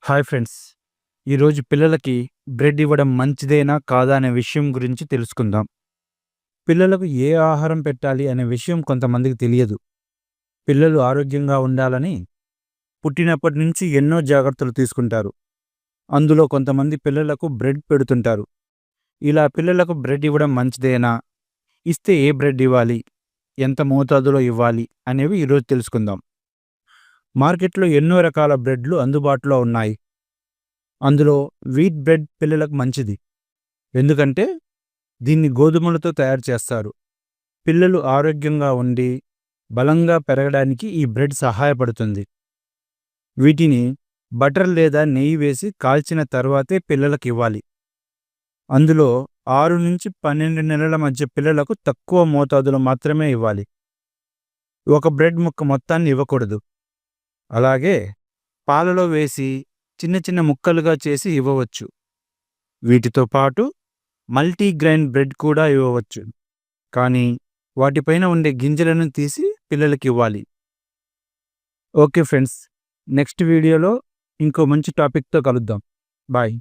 Hi friends. ఈరోజు పిల్లలకి bread ఇవ్వడం మంచిదేనా కాదా అనే విషయం గురించి తెలుసుకుందాం. పిల్లలకు ఏ ఆహారం పెట్టాలి అనే విషయం కొంతమందికి తెలియదు. పిల్లలు ఆరోగ్యంగా ఉండాలని పుట్టినప్పటి నుంచి ఎన్నో జాగ్రత్తలు తీసుకుంటారు. అందులో కొంతమంది పిల్లలకు బ్రెడ్ పెడుతుంటారు. ఇలా పిల్లలకు బ్రెడ్ ఇవ్వడం మంచిదేనా? ఇస్తే ఏ బ్రెడ్ ఇవ్వాలి? ఎంత మోతాదులో ఇవ్వాలి? అనేవి ఈరోజు తెలుసుకుందాం. మార్కెట్లో ఎన్నో రకాల బ్రెడ్లు అందుబాటులో ఉన్నాయి. అందులో వీట్ బ్రెడ్ పిల్లలకు మంచిది. ఎందుకంటే దీన్ని గోధుమలతో తయారు చేస్తారు. పిల్లలు ఆరోగ్యంగా ఉండి బలంగా పెరగడానికి ఈ బ్రెడ్ సహాయపడుతుంది. వీటిని బటర్ లేదా నెయ్యి వేసి కాల్చిన తర్వాతే పిల్లలకు ఇవ్వాలి. అందులో 6 నుంచి 12 నెలల మధ్య పిల్లలకు తక్కువ మోతాదులో మాత్రమే ఇవ్వాలి. ఒక బ్రెడ్ ముక్క మొత్తాన్ని ఇవ్వకూడదు. అలాగే పాలలో వేసి చిన్న చిన్న ముక్కలుగా చేసి ఇవ్వవచ్చు. వీటితో పాటు మల్టీగ్రెయిన్ బ్రెడ్ కూడా ఇవ్వవచ్చు. కానీ వాటిపైన ఉండే గింజలను తీసి పిల్లలకి ఇవ్వాలి. ఓకే ఫ్రెండ్స్, నెక్స్ట్ వీడియోలో ఇంకో మంచి టాపిక్తో కలుద్దాం. బాయ్.